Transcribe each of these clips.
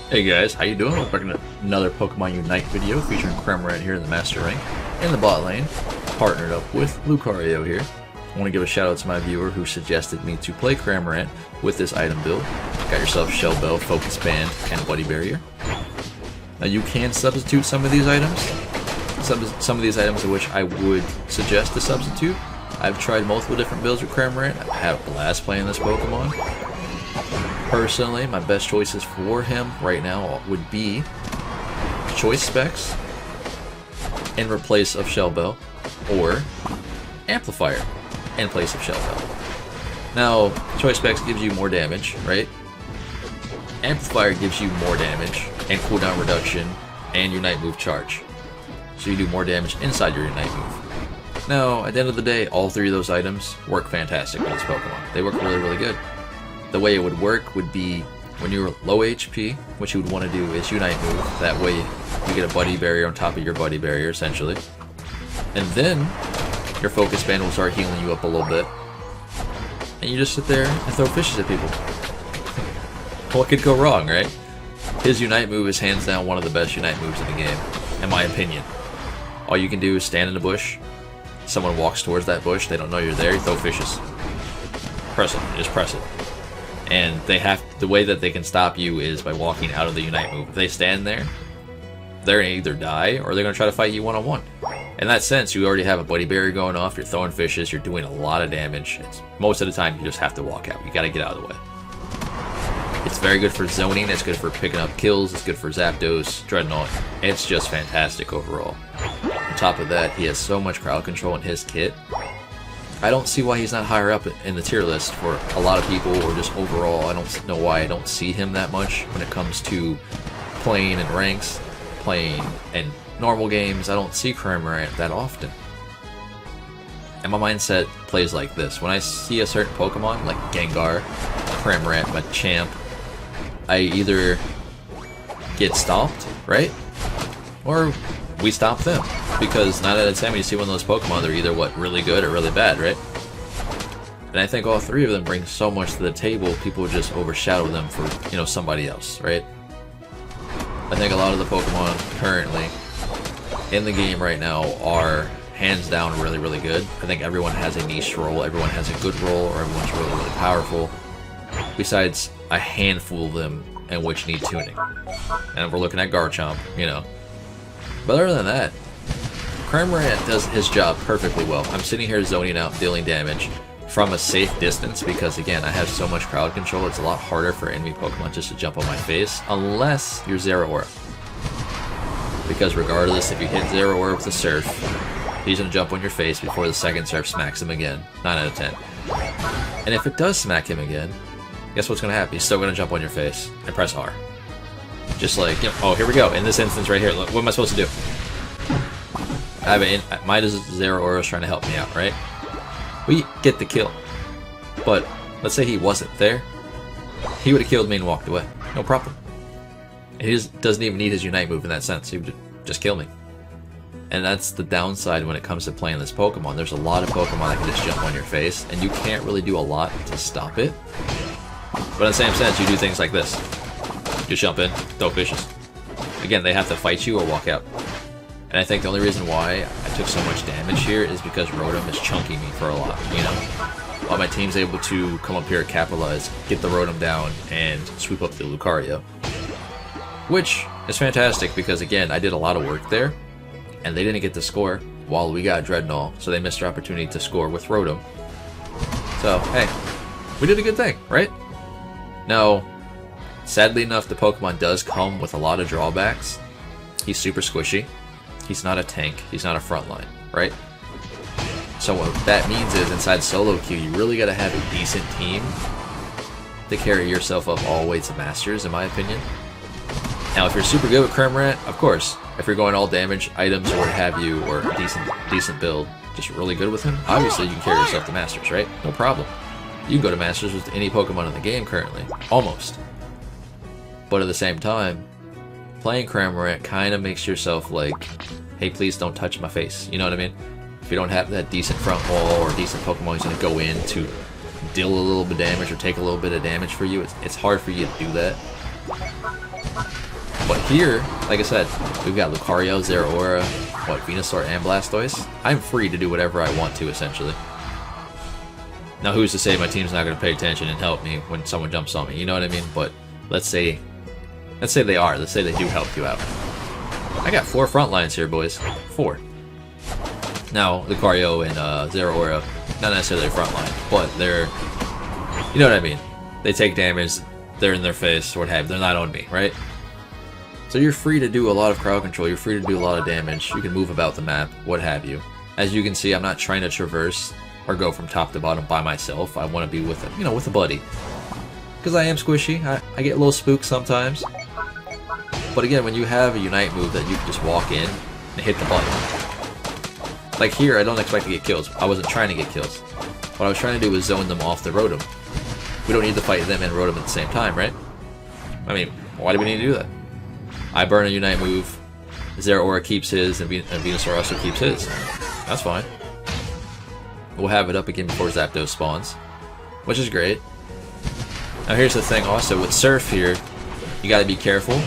Hey guys, how you doing? Welcome back to another Pokemon Unite video featuring Cramorant here in the Master Rank in the bot lane, partnered up with Lucario here. I want to give a shout out to my viewer who suggested me to play Cramorant with this item build. Got yourself Shell Bell, Focus Band, and Buddy Barrier. Now you can substitute some of these items. Some of these items of which I would suggest to substitute. I've tried multiple different builds with Cramorant. I've had a blast playing this Pokemon. Personally, my best choices for him right now would be Choice Specs in replace of Shell Bell, or Amplifier in place of Shell Bell. Now, Choice Specs gives you more damage, right? Amplifier gives you more damage and cooldown reduction and Unite move charge. So you do more damage inside your Unite move. Now, at the end of the day, all three of those items work fantastic with this Pokemon. They work really, really good. The way it would work would be when you're low HP, what you would want to do is Unite move. That way you get a Buddy Barrier on top of your Buddy Barrier, essentially. And then your Focus Band will start healing you up a little bit. And you just sit there and throw fishes at people. What could go wrong, right? His Unite move is hands down one of the best Unite moves in the game, in my opinion. All you can do is stand in the bush. Someone walks towards that bush, they don't know you're there, you throw fishes. Press it, just press it. And the way that they can stop you is by walking out of the Unite move. If they stand there, they're gonna either die or they're gonna try to fight you one-on-one. In that sense, you already have a Buddy Barrier going off, you're throwing fishes, you're doing a lot of damage. Most of the time you just have to walk out. You gotta get out of the way. It's very good for zoning, it's good for picking up kills, it's good for Zapdos, Dreadnought. It's just fantastic overall. On top of that, he has so much crowd control in his kit. I don't see why he's not higher up in the tier list for a lot of people, or just overall. I don't know why I don't see him that much when it comes to playing in ranks, playing in normal games. I don't see Cramorant that often. And my mindset plays like this. When I see a certain Pokemon, like Gengar, Cramorant, Machamp, I either get stomped, right? Or we stop them. Because 9 out of 10 when you see one of those Pokemon, they're either really good or really bad, right? And I think all three of them bring so much to the table, people just overshadow them for, somebody else, right? I think a lot of the Pokemon currently in the game right now are hands down really, really good. I think everyone has a niche role, everyone has a good role, or everyone's really, really powerful. Besides a handful of them in which need tuning. And we're looking at Garchomp, But other than that, Cramorant does his job perfectly well. I'm sitting here zoning out, dealing damage from a safe distance because, again, I have so much crowd control, it's a lot harder for enemy Pokemon just to jump on my face, unless you're Zero Aura. Because regardless, if you hit Zero Aura with a Surf, he's going to jump on your face before the second Surf smacks him again. 9 out of 10. And if it does smack him again, guess what's going to happen? He's still going to jump on your face and press R. Just like, oh, here we go. In this instance right here, look, what am I supposed to do? My Zero Aura is trying to help me out, right? We get the kill. But let's say he wasn't there. He would have killed me and walked away. No problem. He doesn't even need his Unite move in that sense. He would just kill me. And that's the downside when it comes to playing this Pokemon. There's a lot of Pokemon that can just jump on your face, and you can't really do a lot to stop it. But in the same sense, you do things like this. Just jump in, throw fishes. Again, they have to fight you or walk out. And I think the only reason why I took so much damage here is because Rotom is chunking me for a lot, While my team's able to come up here, capitalize, get the Rotom down, and sweep up the Lucario. Which is fantastic because, again, I did a lot of work there, and they didn't get to score while we got Dreadnought, so they missed their opportunity to score with Rotom. So, hey, we did a good thing, right? Now, sadly enough, the Pokemon does come with a lot of drawbacks. He's super squishy. He's not a tank. He's not a frontline, right? So what that means is inside solo queue, you really got to have a decent team to carry yourself up all the way to Masters, in my opinion. Now, if you're super good with Cramorant, of course, if you're going all damage, items, or what have you, or a decent build, just really good with him, obviously you can carry yourself to Masters, right? No problem. You can go to Masters with any Pokemon in the game currently. Almost. But at the same time, playing Cramorant kind of makes yourself like, hey, please don't touch my face. You know what I mean? If you don't have that decent front wall or decent Pokemon who's going to go in to deal a little bit of damage or take a little bit of damage for you, it's hard for you to do that. But here, like I said, we've got Lucario, Zeraora, Venusaur, and Blastoise. I'm free to do whatever I want to, essentially. Now, who's to say my team's not going to pay attention and help me when someone jumps on me? You know what I mean? But let's say they are. Let's say they do help you out. I got 4 front lines here, boys. 4. Now, Lucario and Zeraora, not necessarily front line, but they're, you know what I mean? They take damage, they're in their face, or what have you. They're not on me, right? So you're free to do a lot of crowd control, you're free to do a lot of damage, you can move about the map, what have you. As you can see, I'm not trying to traverse or go from top to bottom by myself. I want to be with a, with a buddy. Because I am squishy, I get a little spooked sometimes. But again, when you have a Unite move that you can just walk in and hit the button. Like here, I don't expect to get kills. I wasn't trying to get kills. What I was trying to do was zone them off the Rotom. We don't need to fight them and Rotom at the same time, right? I mean, why do we need to do that? I burn a Unite move, Zeraora keeps his, and Venusaur also keeps his. That's fine. We'll have it up again before Zapdos spawns, which is great. Now here's the thing also, with Surf here, you gotta be careful.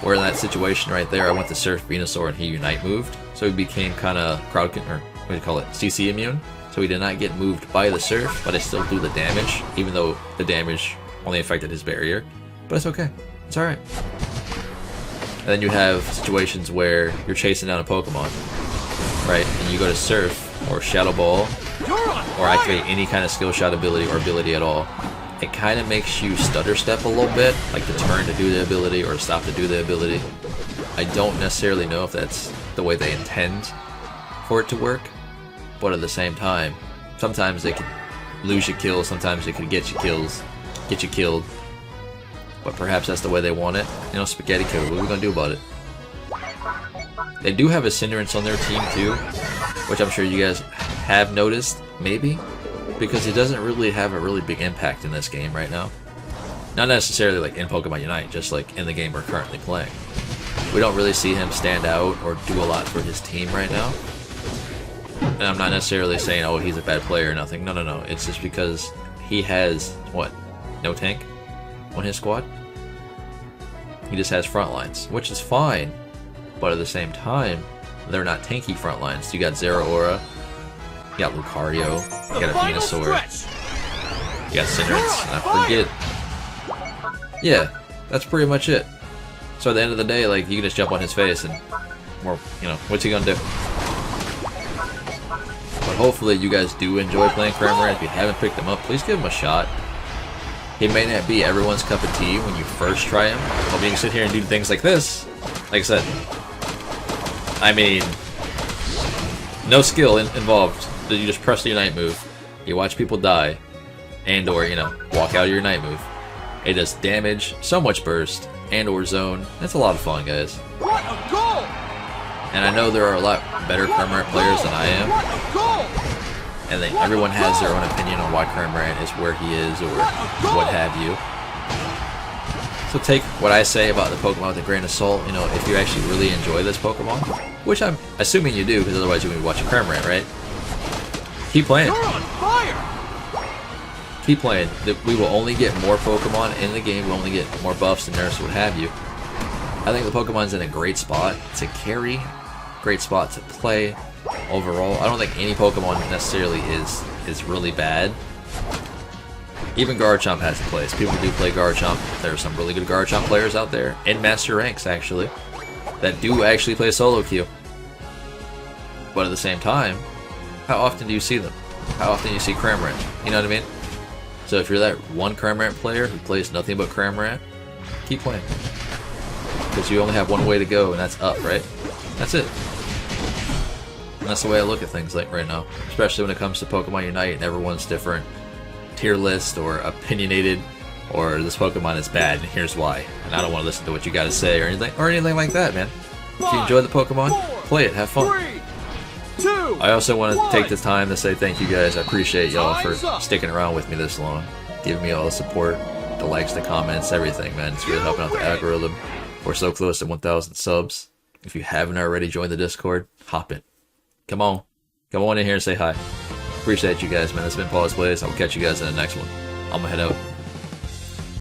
Where in that situation right there, I went to Surf Venusaur and he Unite moved, so he became kind of or what do you call it, CC immune. So he did not get moved by the Surf, but I still do the damage, even though the damage only affected his barrier. But it's okay, it's alright. And then you have situations where you're chasing down a Pokemon, right? And you go to Surf, or Shadow Ball, or activate any kind of skill shot ability or ability at all. It kind of makes you stutter step a little bit, like to turn to do the ability or stop to do the ability. I don't necessarily know if that's the way they intend for it to work, but at the same time, sometimes they can lose you kills, sometimes they can get you killed. But perhaps that's the way they want it. Spaghetti code, what are we gonna do about it? They do have a Cinderace on their team too, which I'm sure you guys have noticed, maybe, because he doesn't really have a really big impact in this game right now. Not necessarily like in Pokemon Unite, just like in the game we're currently playing. We don't really see him stand out or do a lot for his team right now. And I'm not necessarily saying, oh, he's a bad player or nothing. No. It's just because he has, what, no tank on his squad? He just has front lines, which is fine. But at the same time, they're not tanky front lines. You got Zeraora, you got Lucario, you got a Venusaur, you got Cinderace, and I forget. Yeah, that's pretty much it. So at the end of the day, like, you can just jump on his face and, well, what's he gonna do? But hopefully you guys do enjoy playing Cramorant. If you haven't picked him up, please give him a shot. He may not be everyone's cup of tea when you first try him. But you can sit here and do things like this. Like I said, I mean, no skill involved. You just press the Unite move. You watch people die. And or, walk out of your Unite move. It does damage, so much burst, and or zone. It's a lot of fun, guys. What a goal! And I know there are a lot better Cramorant players than I am. And everyone has their own opinion on why Cramorant is where he is, or what have you. So take what I say about the Pokemon with a grain of salt. If you actually really enjoy this Pokemon, which I'm assuming you do, because otherwise you would be watching Cramorant, right? Keep playing. You're on fire! Keep playing. We will only get more Pokemon in the game. We'll only get more buffs and nerfs, what have you. I think the Pokemon's in a great spot to carry, great spot to play. Overall, I don't think any Pokemon necessarily is really bad. Even Garchomp has a place. People do play Garchomp. There are some really good Garchomp players out there, in Master Ranks actually, that do actually play solo queue. But at the same time, how often do you see them? How often do you see Cramorant? You know what I mean? So if you're that one Cramorant player who plays nothing but Cramorant, keep playing. Because you only have one way to go, and that's up, right? That's it. And that's the way I look at things like right now, especially when it comes to Pokemon Unite and everyone's different tier list or opinionated, or this Pokemon is bad and here's why. And I don't want to listen to what you got to say or anything like that, man. If you enjoy the Pokemon, play it, have fun. 3, 2, I also want to take the time to say thank you guys. I appreciate y'all for sticking around with me this long, giving me all the support, the likes, the comments, everything, man. It's really helping out the algorithm. We're so close to 1,000 subs. If you haven't already joined the Discord, hop in. Come on in here and say hi. Appreciate you guys, man. This has been Pawse Plays. I'll catch you guys in the next one. I'm gonna head out.